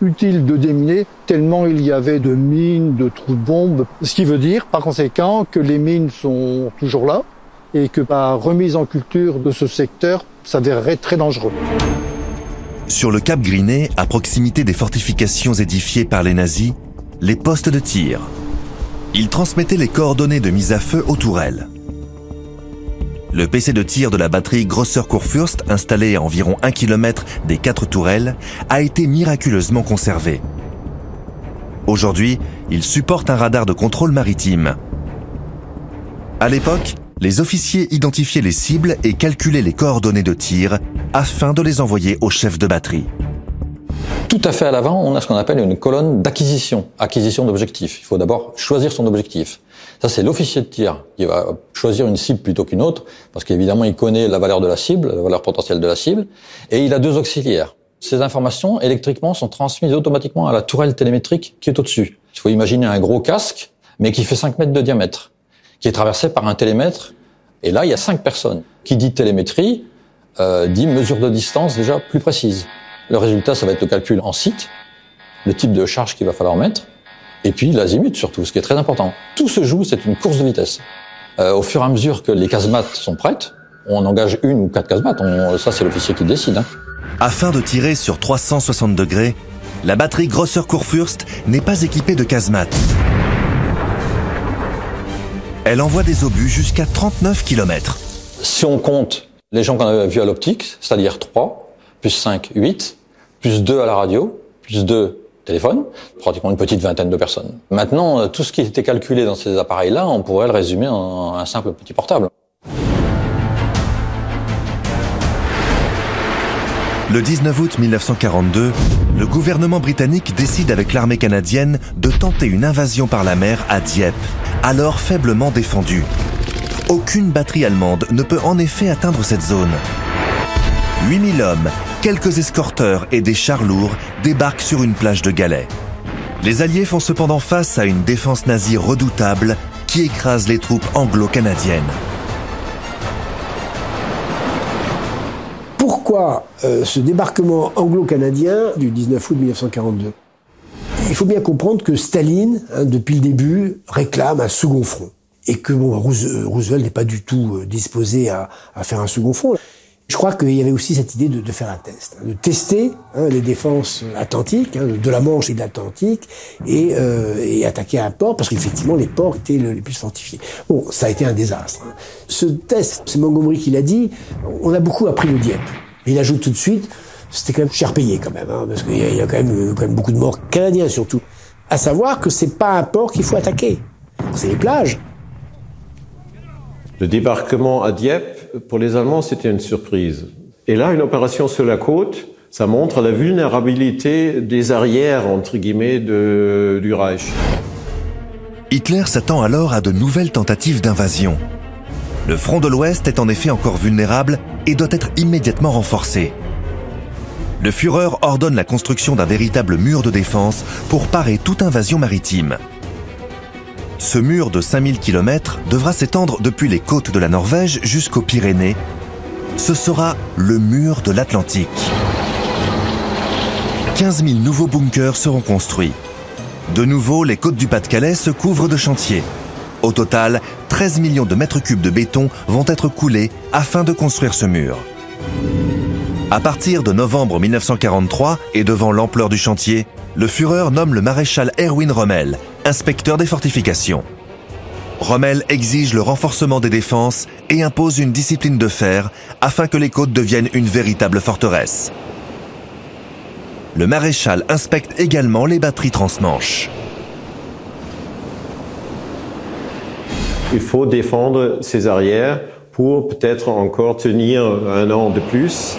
utile de déminer tellement il y avait de mines, de trous de bombes. Ce qui veut dire, par conséquent, que les mines sont toujours là et que la remise en culture de ce secteur s'avérerait très dangereux. Sur le Cap Griné, à proximité des fortifications édifiées par les nazis, les postes de tir. Ils transmettaient les coordonnées de mise à feu aux tourelles. Le PC de tir de la batterie Grosser Kurfürst, installé à environ 1 km des 4 tourelles, a été miraculeusement conservé. Aujourd'hui, il supporte un radar de contrôle maritime. À l'époque, les officiers identifiaient les cibles et calculaient les coordonnées de tir afin de les envoyer au chef de batterie. Tout à fait à l'avant, on a ce qu'on appelle une colonne d'acquisition, acquisition d'objectifs. Il faut d'abord choisir son objectif. Ça, c'est l'officier de tir qui va choisir une cible plutôt qu'une autre, parce qu'évidemment, il connaît la valeur de la cible, la valeur potentielle de la cible, et il a 2 auxiliaires. Ces informations, électriquement, sont transmises automatiquement à la tourelle télémétrique qui est au-dessus. Il faut imaginer un gros casque, mais qui fait 5 mètres de diamètre, qui est traversé par un télémètre, et là, il y a 5 personnes. Qui dit télémétrie, dit mesure de distance déjà plus précise. Le résultat, ça va être le calcul en site, le type de charge qu'il va falloir mettre, et puis l'azimut surtout, ce qui est très important. Tout se joue, c'est une course de vitesse. Au fur et à mesure que les casemates sont prêtes, on engage 1 ou 4 casemates, ça c'est l'officier qui décide. Afin de tirer sur 360 degrés, la batterie Grosser Kurfürst n'est pas équipée de casemates. Elle envoie des obus jusqu'à 39 km. Si on compte les gens qu'on a vus à l'optique, c'est-à-dire 3, plus 5, 8, plus 2 à la radio, plus 2 téléphone, pratiquement une petite vingtaine de personnes. Maintenant, tout ce qui était calculé dans ces appareils-là, on pourrait le résumer en un simple petit portable. Le 19 août 1942, le gouvernement britannique décide avec l'armée canadienne de tenter une invasion par la mer à Dieppe, alors faiblement défendue. Aucune batterie allemande ne peut en effet atteindre cette zone. 8000 hommes, quelques escorteurs et des chars lourds débarquent sur une plage de galets. Les Alliés font cependant face à une défense nazie redoutable qui écrase les troupes anglo-canadiennes. Pourquoi ce débarquement anglo-canadien du 19 août 1942 ? Il faut bien comprendre que Staline, depuis le début, réclame un second front. Et que Roosevelt n'est pas du tout disposé à faire un second front. Je crois qu'il y avait aussi cette idée de faire un test, de tester les défenses atlantiques, de la Manche et de l'Atlantique, et attaquer un port, parce qu'effectivement les ports étaient les plus fortifiés. Bon, ça a été un désastre. Ce test, c'est Montgomery qui l'a dit, on a beaucoup appris de Dieppe. Il ajoute tout de suite, c'était quand même cher payé quand même, parce qu'il y a quand même beaucoup de morts canadiens surtout. À savoir que c'est pas un port qu'il faut attaquer, c'est les plages. Le débarquement à Dieppe, pour les Allemands, c'était une surprise. Et là, une opération sur la côte, ça montre la vulnérabilité des arrières, entre guillemets, du Reich. Hitler s'attend alors à de nouvelles tentatives d'invasion. Le front de l'Ouest est en effet encore vulnérable et doit être immédiatement renforcé. Le Führer ordonne la construction d'un véritable mur de défense pour parer toute invasion maritime. Ce mur de 5000 km devra s'étendre depuis les côtes de la Norvège jusqu'aux Pyrénées. Ce sera le mur de l'Atlantique. 15 000 nouveaux bunkers seront construits. De nouveau, les côtes du Pas-de-Calais se couvrent de chantiers. Au total, 13 millions de mètres cubes de béton vont être coulés afin de construire ce mur. À partir de novembre 1943, et devant l'ampleur du chantier, le Führer nomme le maréchal Erwin Rommel, inspecteur des fortifications. Rommel exige le renforcement des défenses et impose une discipline de fer afin que les côtes deviennent une véritable forteresse. Le maréchal inspecte également les batteries transmanche. Il faut défendre ses arrières pour peut-être encore tenir un an de plus.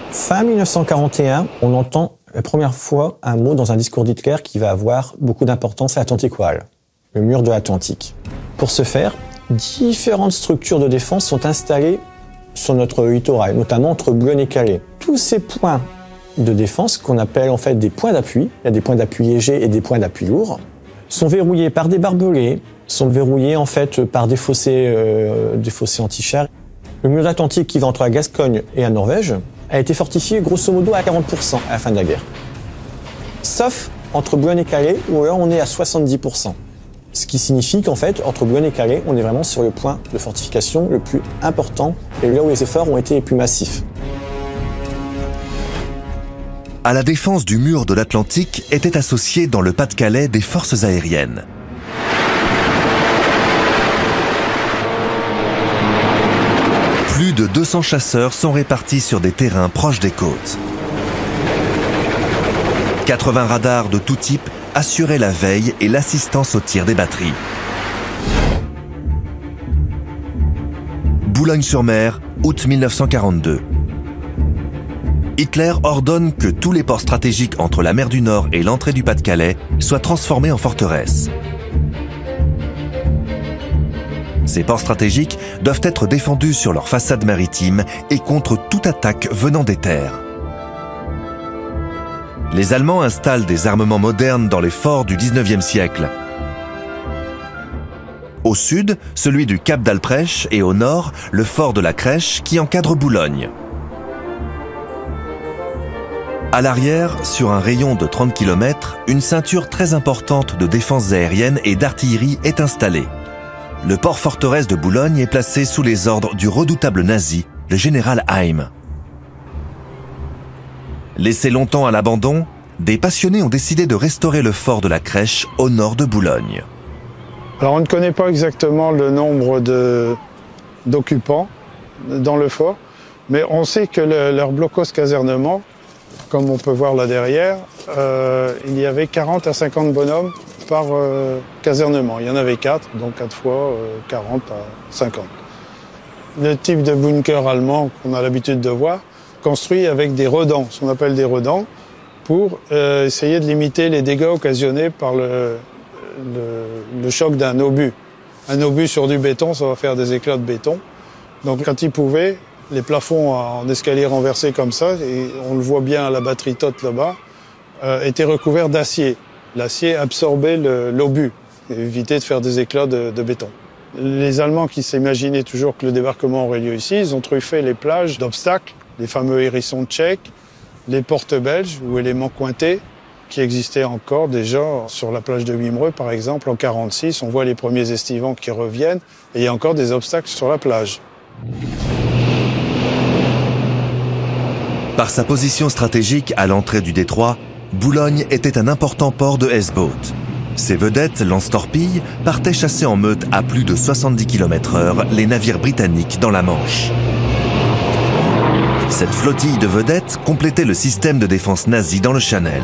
Fin 1941, on entend la première fois un mot dans un discours d'Hitler qui va avoir beaucoup d'importance à l'Atlantic Wall, le mur de l'Atlantique. Pour ce faire, différentes structures de défense sont installées sur notre littoral, notamment entre Boulogne et Calais. Tous ces points de défense, qu'on appelle en fait des points d'appui, il y a des points d'appui légers et des points d'appui lourds, sont verrouillés par des barbelés, sont verrouillés en fait par des fossés anti-chars. Le mur atlantique qui va entre la Gascogne et la Norvège a été fortifié grosso modo à 40% à la fin de la guerre. Sauf entre Boulogne et Calais, où là on est à 70%. Ce qui signifie qu'en fait, entre Boulogne et Calais, on est vraiment sur le point de fortification le plus important et là où les efforts ont été les plus massifs. À la défense du mur de l'Atlantique étaient associés dans le Pas-de-Calais des forces aériennes. Plus de 200 chasseurs sont répartis sur des terrains proches des côtes. 80 radars de tout type assuraient la veille et l'assistance au tir des batteries. Boulogne-sur-Mer, août 1942. Hitler ordonne que tous les ports stratégiques entre la mer du Nord et l'entrée du Pas-de-Calais soient transformés en forteresses. Ces ports stratégiques doivent être défendus sur leur façade maritime et contre toute attaque venant des terres. Les Allemands installent des armements modernes dans les forts du 19e siècle. Au sud, celui du Cap d'Alprech et au nord, le fort de la Crèche qui encadre Boulogne. À l'arrière, sur un rayon de 30 km, une ceinture très importante de défense aérienne et d'artillerie est installée. Le port-forteresse de Boulogne est placé sous les ordres du redoutable nazi, le général Heim. Laissé longtemps à l'abandon, des passionnés ont décidé de restaurer le fort de la Crèche au nord de Boulogne. Alors on ne connaît pas exactement le nombre d'occupants dans le fort, mais on sait que leur blocos casernement, comme on peut voir là derrière, il y avait 40 à 50 bonhommes par casernement. Il y en avait 4, donc 4 fois 40 à 50. Le type de bunker allemand qu'on a l'habitude de voir, construit avec des redans, ce qu'on appelle des redans, pour essayer de limiter les dégâts occasionnés par le choc d'un obus. Un obus sur du béton, ça va faire des éclats de béton. Donc quand ils pouvaient, les plafonds en escalier renversés comme ça, et on le voit bien à la batterie TOT là-bas, étaient recouverts d'acier. L'acier absorbait l'obus, et évitait de faire des éclats de béton. Les Allemands qui s'imaginaient toujours que le débarquement aurait lieu ici, ils ont truffé les plages d'obstacles, les fameux hérissons tchèques, les portes belges ou éléments cointés qui existaient encore déjà sur la plage de Wimereux par exemple en 1946. On voit les premiers estivants qui reviennent et il y a encore des obstacles sur la plage. Par sa position stratégique à l'entrée du détroit, Boulogne était un important port de S-boat. Ces vedettes, lance-torpilles, partaient chasser en meute à plus de 70 km/h les navires britanniques dans la Manche. Cette flottille de vedettes complétait le système de défense nazi dans le Channel.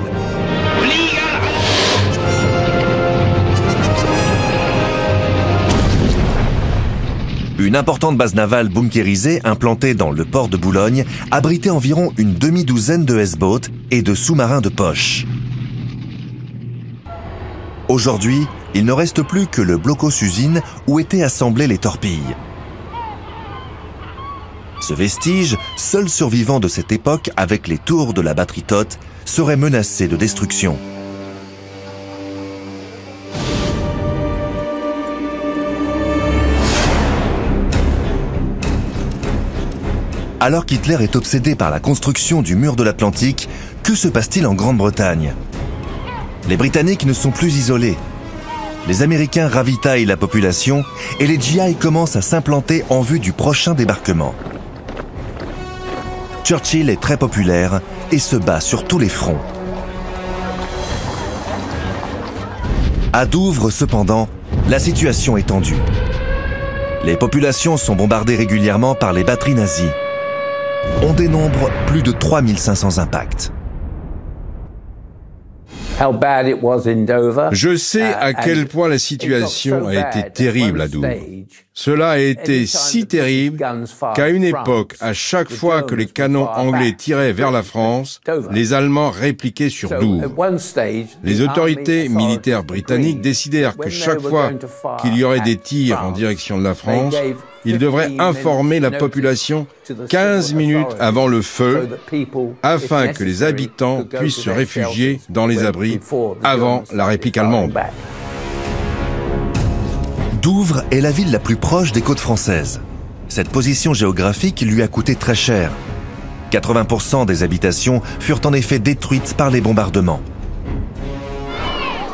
Une importante base navale bunkérisée implantée dans le port de Boulogne abritait environ une demi-douzaine de S-boats et de sous-marins de poche. Aujourd'hui, il ne reste plus que le blocos-usine où étaient assemblées les torpilles. Ce vestige, seul survivant de cette époque avec les tours de la batterie TOT, serait menacé de destruction. Alors qu'Hitler est obsédé par la construction du mur de l'Atlantique, que se passe-t-il en Grande-Bretagne ? Les Britanniques ne sont plus isolés. Les Américains ravitaillent la population et les GI commencent à s'implanter en vue du prochain débarquement. Churchill est très populaire et se bat sur tous les fronts. À Douvres, cependant, la situation est tendue. Les populations sont bombardées régulièrement par les batteries nazies. On dénombre plus de 3500 impacts. Je sais à quel point la situation a été terrible à Douvres. Cela a été si terrible qu'à une époque, à chaque fois que les canons anglais tiraient vers la France, les Allemands répliquaient sur Douvres. Les autorités militaires britanniques décidèrent que chaque fois qu'il y aurait des tirs en direction de la France, ils devraient informer la population 15 minutes avant le feu, afin que les habitants puissent se réfugier dans les abris avant la réplique allemande. Douvres est la ville la plus proche des côtes françaises. Cette position géographique lui a coûté très cher. 80% des habitations furent en effet détruites par les bombardements.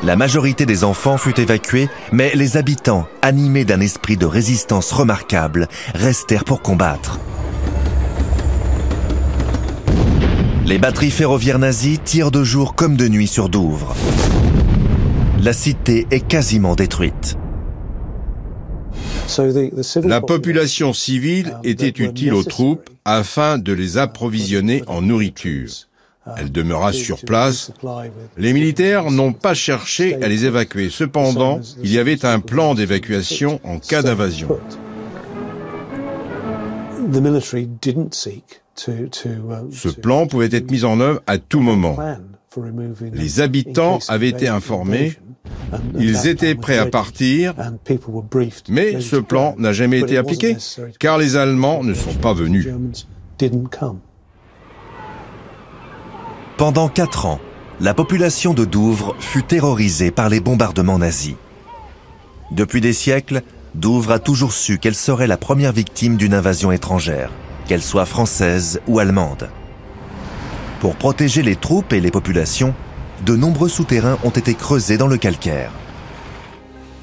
La majorité des enfants fut évacuée, mais les habitants, animés d'un esprit de résistance remarquable, restèrent pour combattre. Les batteries ferroviaires nazies tirent de jour comme de nuit sur Douvres. La cité est quasiment détruite. La population civile était utile aux troupes afin de les approvisionner en nourriture. Elle demeura sur place. Les militaires n'ont pas cherché à les évacuer. Cependant, il y avait un plan d'évacuation en cas d'invasion. Ce plan pouvait être mis en œuvre à tout moment. Les habitants avaient été informés, ils étaient prêts à partir, mais ce plan n'a jamais été appliqué, car les Allemands ne sont pas venus. Pendant 4 ans, la population de Douvres fut terrorisée par les bombardements nazis. Depuis des siècles, Douvres a toujours su qu'elle serait la première victime d'une invasion étrangère, qu'elle soit française ou allemande. Pour protéger les troupes et les populations, de nombreux souterrains ont été creusés dans le calcaire.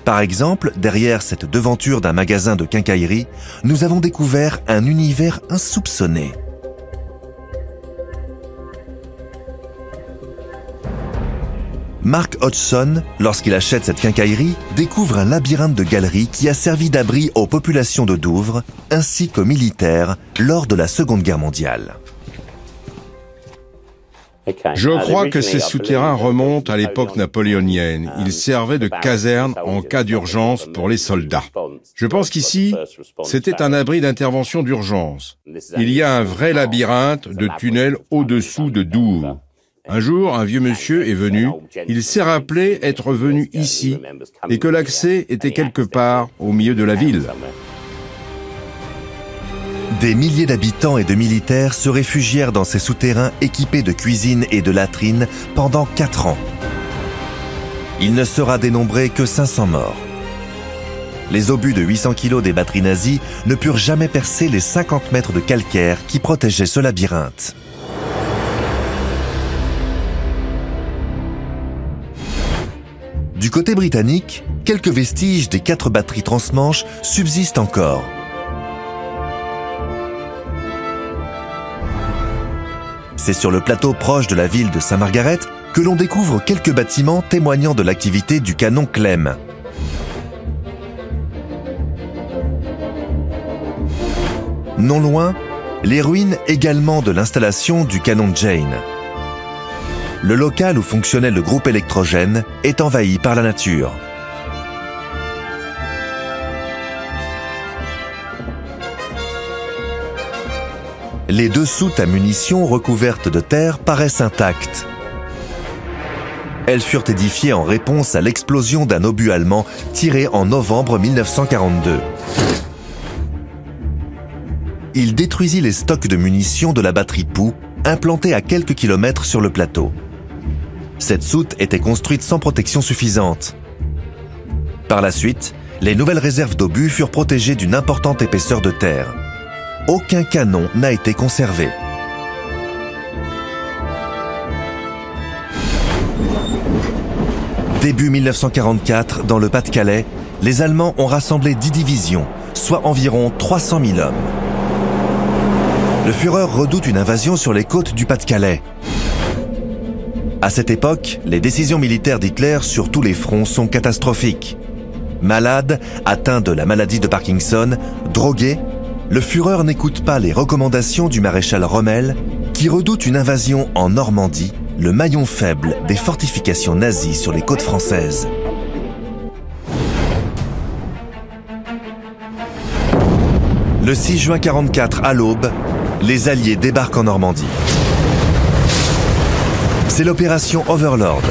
Par exemple, derrière cette devanture d'un magasin de quincaillerie, nous avons découvert un univers insoupçonné. Mark Hodgson, lorsqu'il achète cette quincaillerie, découvre un labyrinthe de galeries qui a servi d'abri aux populations de Douvres ainsi qu'aux militaires lors de la Seconde Guerre mondiale. Je crois que ces souterrains remontent à l'époque napoléonienne. Ils servaient de caserne en cas d'urgence pour les soldats. Je pense qu'ici, c'était un abri d'intervention d'urgence. Il y a un vrai labyrinthe de tunnels au-dessous de Douvres. Un jour, un vieux monsieur est venu, il s'est rappelé être venu ici et que l'accès était quelque part au milieu de la ville. Des milliers d'habitants et de militaires se réfugièrent dans ces souterrains équipés de cuisines et de latrines pendant 4 ans. Il ne sera dénombré que 500 morts. Les obus de 800 kg des batteries nazies ne purent jamais percer les 50 mètres de calcaire qui protégeaient ce labyrinthe. Du côté britannique, quelques vestiges des 4 batteries transmanche subsistent encore. C'est sur le plateau proche de la ville de Saint-Margaret que l'on découvre quelques bâtiments témoignant de l'activité du canon Clem. Non loin, les ruines également de l'installation du canon Jane. Le local où fonctionnait le groupe électrogène est envahi par la nature. Les 2 soutes à munitions recouvertes de terre paraissent intactes. Elles furent édifiées en réponse à l'explosion d'un obus allemand tiré en novembre 1942. Il détruisit les stocks de munitions de la batterie Pou, implantée à quelques kilomètres sur le plateau. Cette soute était construite sans protection suffisante. Par la suite, les nouvelles réserves d'obus furent protégées d'une importante épaisseur de terre. Aucun canon n'a été conservé. Début 1944, dans le Pas-de-Calais, les Allemands ont rassemblé 10 divisions, soit environ 300 000 hommes. Le Führer redoute une invasion sur les côtes du Pas-de-Calais. À cette époque, les décisions militaires d'Hitler sur tous les fronts sont catastrophiques. Malade, atteint de la maladie de Parkinson, drogué, le Führer n'écoute pas les recommandations du maréchal Rommel, qui redoute une invasion en Normandie, le maillon faible des fortifications nazies sur les côtes françaises. Le 6 juin 1944, à l'aube, les Alliés débarquent en Normandie. C'est l'opération Overlord.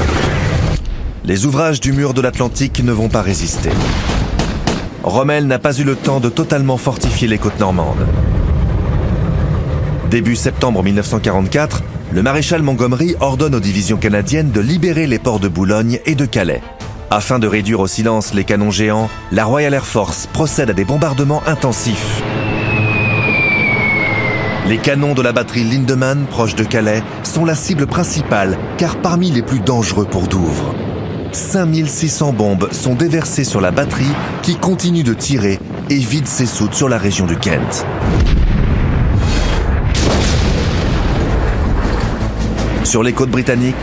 Les ouvrages du mur de l'Atlantique ne vont pas résister. Rommel n'a pas eu le temps de totalement fortifier les côtes normandes. Début septembre 1944, le maréchal Montgomery ordonne aux divisions canadiennes de libérer les ports de Boulogne et de Calais. Afin de réduire au silence les canons géants, la Royal Air Force procède à des bombardements intensifs. Les canons de la batterie Lindemann, proche de Calais, sont la cible principale, car parmi les plus dangereux pour Douvres. 5600 bombes sont déversées sur la batterie qui continue de tirer et vide ses soutes sur la région du Kent. Sur les côtes britanniques,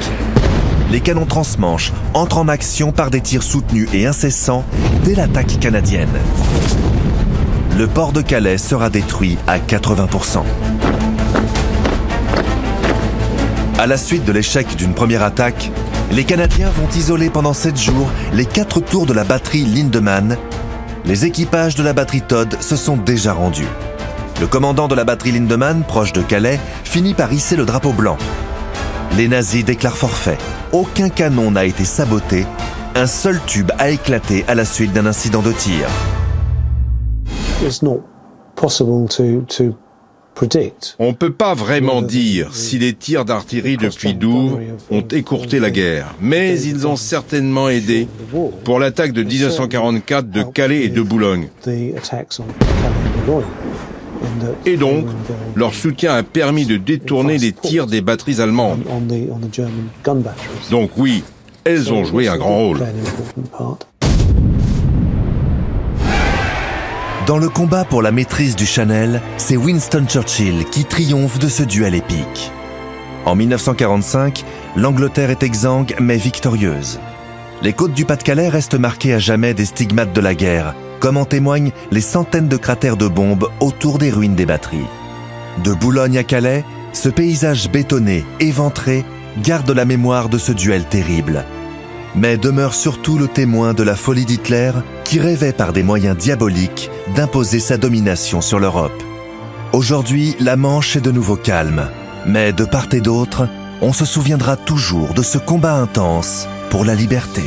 les canons transmanche entrent en action par des tirs soutenus et incessants dès l'attaque canadienne. Le port de Calais sera détruit à 80%. À la suite de l'échec d'une première attaque, les Canadiens vont isoler pendant 7 jours les 4 tours de la batterie Lindemann. Les équipages de la batterie Todd se sont déjà rendus. Le commandant de la batterie Lindemann, proche de Calais, finit par hisser le drapeau blanc. Les nazis déclarent forfait. Aucun canon n'a été saboté. Un seul tube a éclaté à la suite d'un incident de tir. On ne peut pas vraiment dire si les tirs d'artillerie depuis Douvres ont écourté la guerre, mais ils ont certainement aidé pour l'attaque de 1944 de Calais et de Boulogne. Et donc, leur soutien a permis de détourner les tirs des batteries allemandes. Donc oui, elles ont joué un grand rôle. Dans le combat pour la maîtrise du Channel, c'est Winston Churchill qui triomphe de ce duel épique. En 1945, l'Angleterre est exsangue mais victorieuse. Les côtes du Pas-de-Calais restent marquées à jamais des stigmates de la guerre, comme en témoignent les centaines de cratères de bombes autour des ruines des batteries. De Boulogne à Calais, ce paysage bétonné, éventré, garde la mémoire de ce duel terrible. Mais demeure surtout le témoin de la folie d'Hitler qui rêvait par des moyens diaboliques d'imposer sa domination sur l'Europe. Aujourd'hui, la Manche est de nouveau calme, mais de part et d'autre, on se souviendra toujours de ce combat intense pour la liberté.